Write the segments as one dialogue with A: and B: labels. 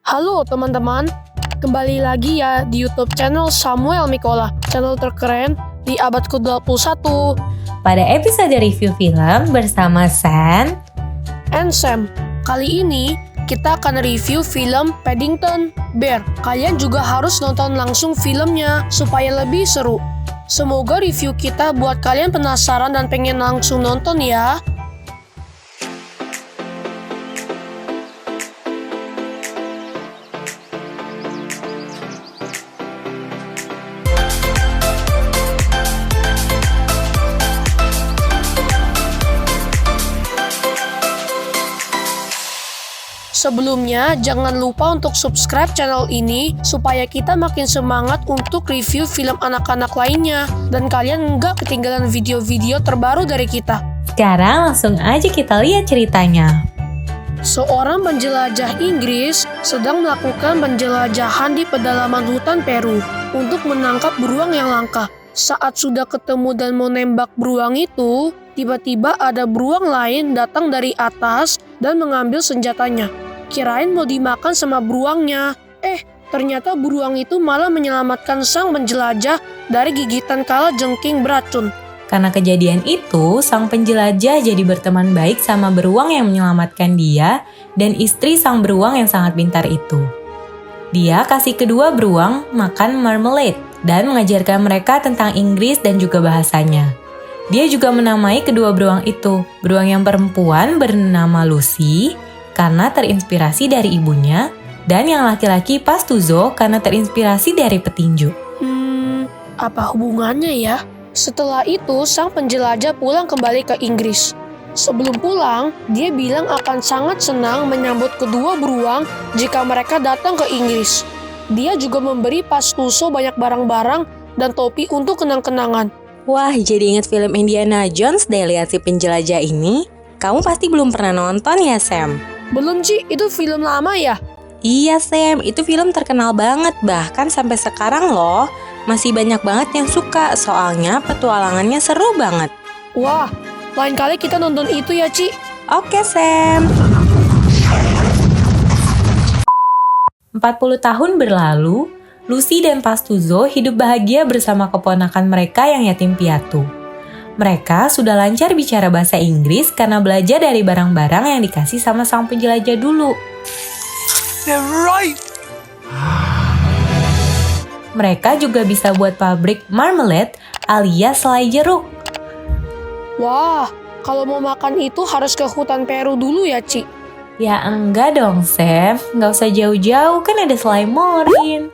A: Halo teman-teman, kembali lagi ya di YouTube channel Samuel Mikola, channel terkeren di abad ke-21.
B: Pada episode review film bersama San
A: And Sam, kali ini kita akan review film Paddington Bear. Kalian juga harus nonton langsung filmnya supaya lebih seru. Semoga review kita buat kalian penasaran dan pengen langsung nonton ya. Sebelumnya, jangan lupa untuk subscribe channel ini supaya kita makin semangat untuk review film anak-anak lainnya dan kalian nggak ketinggalan video-video terbaru dari kita.
B: Sekarang langsung aja kita lihat ceritanya.
A: Seorang penjelajah Inggris sedang melakukan penjelajahan di pedalaman hutan Peru untuk menangkap beruang yang langka. Saat sudah ketemu dan mau nembak beruang itu, tiba-tiba ada beruang lain datang dari atas dan mengambil senjatanya. Kirain mau dimakan sama beruangnya. Ternyata beruang itu malah menyelamatkan sang penjelajah dari gigitan kalajengking beracun.
B: Karena kejadian itu, sang penjelajah jadi berteman baik sama beruang yang menyelamatkan dia dan istri sang beruang yang sangat pintar itu. Dia kasih kedua beruang makan marmalade dan mengajarkan mereka tentang Inggris dan juga bahasanya. Dia juga menamai kedua beruang itu. Beruang yang perempuan bernama Lucy karena terinspirasi dari ibunya, dan yang laki-laki Pastuzo karena terinspirasi dari petinju.
A: Apa hubungannya ya? Setelah itu, sang penjelajah pulang kembali ke Inggris. Sebelum pulang, dia bilang akan sangat senang menyambut kedua beruang jika mereka datang ke Inggris. Dia juga memberi Pastuzo banyak barang-barang dan topi untuk kenang-kenangan.
C: Wah, jadi ingat film Indiana Jones deh lihat si penjelajah ini. Kamu pasti belum pernah nonton ya, Sam?
A: Belum, Ci, itu film lama ya?
C: Iya, Sam, itu film terkenal banget. Bahkan sampai sekarang loh, masih banyak banget yang suka. Soalnya petualangannya seru banget.
A: Wah, lain kali kita nonton itu ya, Ci.
C: Oke, Sam.
B: 40 tahun berlalu, Lucy dan Pastuzo hidup bahagia bersama keponakan mereka yang yatim piatu. Mereka sudah lancar bicara bahasa Inggris karena belajar dari barang-barang yang dikasih sama sang penjelajah dulu.
D: They're right.
B: Mereka juga bisa buat pabrik marmalade alias selai jeruk.
A: Wah, kalau mau makan itu harus ke hutan Peru dulu ya, Ci.
B: Ya enggak dong, Sam. Nggak usah jauh-jauh, kan ada selai morin.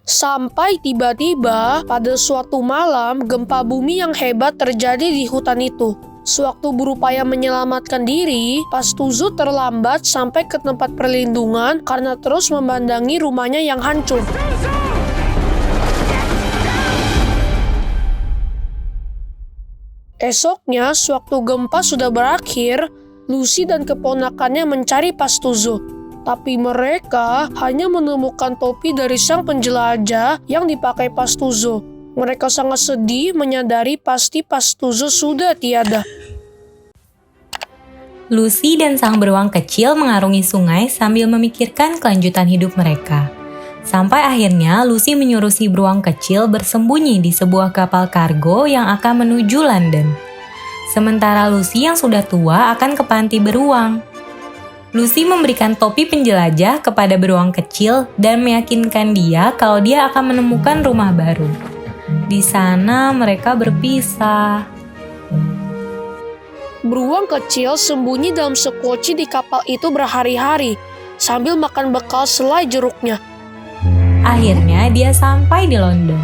A: Sampai tiba-tiba pada suatu malam gempa bumi yang hebat terjadi di hutan itu. Sewaktu berupaya menyelamatkan diri, Pastuzo terlambat sampai ke tempat perlindungan karena terus memandangi rumahnya yang hancur. Esoknya, sewaktu gempa sudah berakhir, Lucy dan keponakannya mencari Pastuzo. Tapi mereka hanya menemukan topi dari sang penjelajah yang dipakai Pastuzo. Mereka sangat sedih menyadari pasti Pastuzo sudah tiada.
B: Lucy dan sang beruang kecil mengarungi sungai sambil memikirkan kelanjutan hidup mereka. Sampai akhirnya Lucy menyuruh si beruang kecil bersembunyi di sebuah kapal kargo yang akan menuju London. Sementara Lucy yang sudah tua akan ke panti beruang. Lucy memberikan topi penjelajah kepada beruang kecil dan meyakinkan dia kalau dia akan menemukan rumah baru. Di sana mereka berpisah.
A: Beruang kecil sembunyi dalam sekoci di kapal itu berhari-hari sambil makan bekal selai jeruknya.
B: Akhirnya dia sampai di London.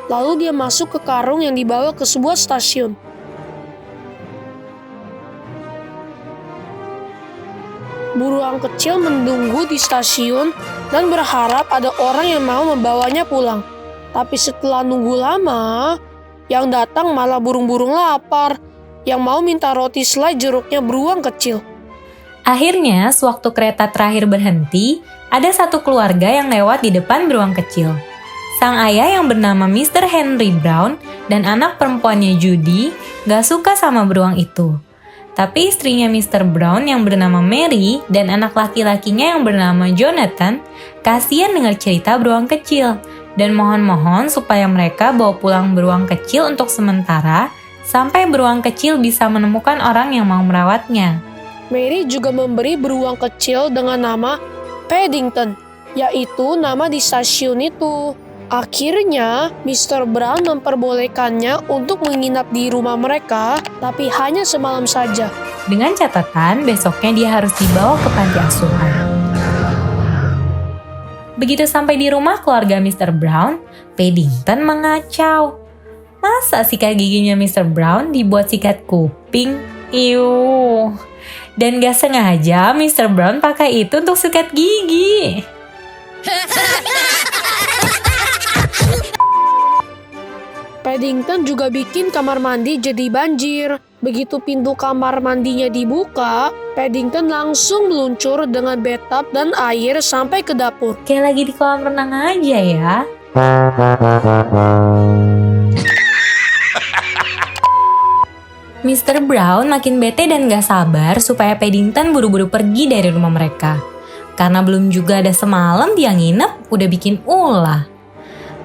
A: Lalu dia masuk ke karung yang dibawa ke sebuah stasiun. Beruang kecil menunggu di stasiun dan berharap ada orang yang mau membawanya pulang. Tapi setelah nunggu lama, yang datang malah burung-burung lapar yang mau minta roti selai jeruknya beruang kecil.
B: Akhirnya, sewaktu kereta terakhir berhenti, ada satu keluarga yang lewat di depan beruang kecil. Sang ayah yang bernama Mr. Henry Brown dan anak perempuannya Judy gak suka sama beruang itu. Tapi istrinya Mr. Brown yang bernama Mary dan anak laki-lakinya yang bernama Jonathan kasihan dengar cerita beruang kecil dan mohon-mohon supaya mereka bawa pulang beruang kecil untuk sementara sampai beruang kecil bisa menemukan orang yang mau merawatnya.
A: Mary juga memberi beruang kecil dengan nama Paddington, yaitu nama di stasiun itu. Akhirnya, Mr. Brown memperbolehkannya untuk menginap di rumah mereka, tapi hanya semalam saja.
B: Dengan catatan, besoknya dia harus dibawa ke panti asuhan. Begitu sampai di rumah keluarga Mr. Brown, Paddington mengacau. Masa sikat giginya Mr. Brown dibuat sikat kuping? Iuh. Dan gak sengaja Mr. Brown pakai itu untuk sikat gigi.
A: Paddington juga bikin kamar mandi jadi banjir. Begitu pintu kamar mandinya dibuka, Paddington langsung meluncur dengan bathtub dan air sampai ke dapur.
B: Kayak lagi di kolam renang aja ya. Mr. Brown makin bete dan gak sabar supaya Paddington buru-buru pergi dari rumah mereka. Karena belum juga ada semalam dia nginep, udah bikin ulah.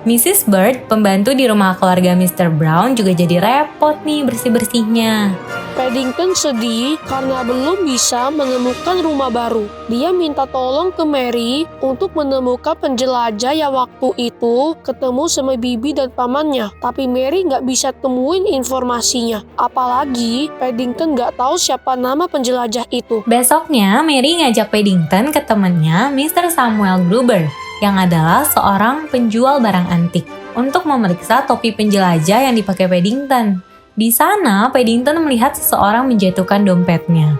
B: Mrs. Bird, pembantu di rumah keluarga Mr. Brown juga jadi repot nih bersih-bersihnya.
A: Paddington sedih karena belum bisa menemukan rumah baru. Dia minta tolong ke Mary untuk menemukan penjelajah yang waktu itu ketemu sama bibi dan pamannya. Tapi Mary nggak bisa temuin informasinya. Apalagi Paddington nggak tahu siapa nama penjelajah itu.
B: Besoknya, Mary ngajak Paddington ke temannya Mr. Samuel Gruber yang adalah seorang penjual barang antik untuk memeriksa topi penjelajah yang dipakai Paddington. Di sana, Paddington melihat seseorang menjatuhkan dompetnya.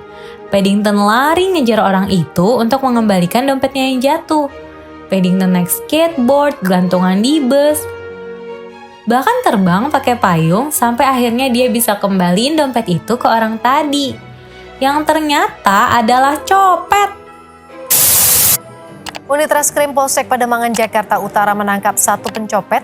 B: Paddington lari ngejar orang itu untuk mengembalikan dompetnya yang jatuh. Paddington naik skateboard, gantungan di bus, bahkan terbang pakai payung sampai akhirnya dia bisa kembaliin dompet itu ke orang tadi. Yang ternyata adalah copet.
E: Unit Reskrim Polsek Pademangan Jakarta Utara menangkap satu pencopet.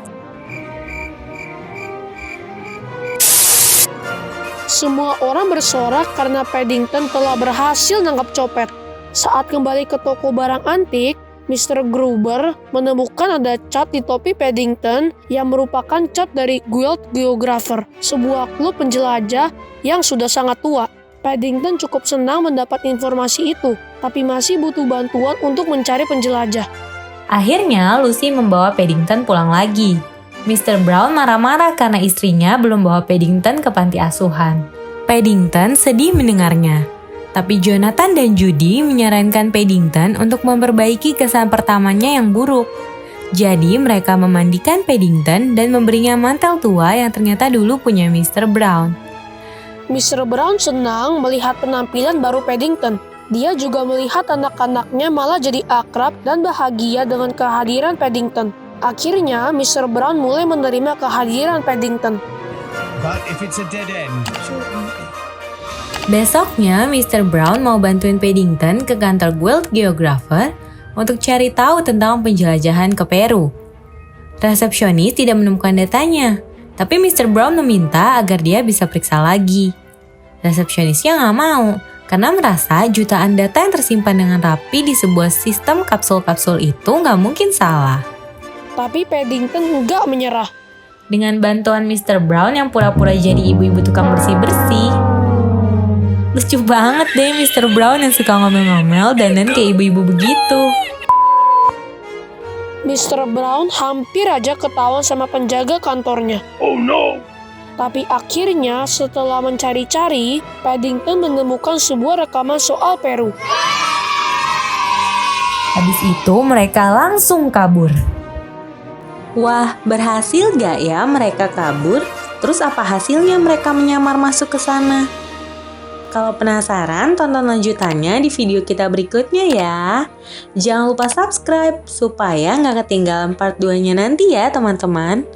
A: Semua orang bersorak karena Paddington telah berhasil nangkap copet. Saat kembali ke toko barang antik, Mr. Gruber menemukan ada cat di topi Paddington yang merupakan cat dari Guild Geographer, sebuah klub penjelajah yang sudah sangat tua. Paddington cukup senang mendapat informasi itu, tapi masih butuh bantuan untuk mencari penjelajah.
B: Akhirnya, Lucy membawa Paddington pulang lagi. Mr. Brown marah-marah karena istrinya belum bawa Paddington ke panti asuhan. Paddington sedih mendengarnya. Tapi Jonathan dan Judy menyarankan Paddington untuk memperbaiki kesan pertamanya yang buruk. Jadi mereka memandikan Paddington dan memberinya mantel tua yang ternyata dulu punya Mr. Brown.
A: Mr. Brown senang melihat penampilan baru Paddington. Dia juga melihat anak-anaknya malah jadi akrab dan bahagia dengan kehadiran Paddington. Akhirnya, Mr. Brown mulai menerima kehadiran Paddington.
D: But if it's a dead end,
B: Besoknya, Mr. Brown mau bantuin Paddington ke kantor Guild Geographer untuk cari tahu tentang penjelajahan ke Peru. Resepsionis tidak menemukan datanya, tapi Mr. Brown meminta agar dia bisa periksa lagi. Resepsionisnya nggak mau, karena merasa jutaan data yang tersimpan dengan rapi di sebuah sistem kapsul-kapsul itu nggak mungkin salah.
A: Tapi Paddington nggak menyerah.
B: Dengan bantuan Mr. Brown yang pura-pura jadi ibu-ibu tukang bersih-bersih. Lucu banget deh Mr. Brown yang suka ngomel-ngomel dan kayak ibu-ibu begitu.
A: Mr. Brown hampir aja ketahuan sama penjaga kantornya.
D: oh no!
A: Tapi akhirnya setelah mencari-cari, Paddington menemukan sebuah rekaman soal Peru.
B: Habis itu mereka langsung kabur.
C: Wah, berhasil gak ya mereka kabur? Terus apa hasilnya mereka menyamar masuk ke sana? Kalau penasaran, tonton lanjutannya di video kita berikutnya ya. Jangan lupa subscribe supaya nggak ketinggalan part 2-nya nanti ya teman-teman.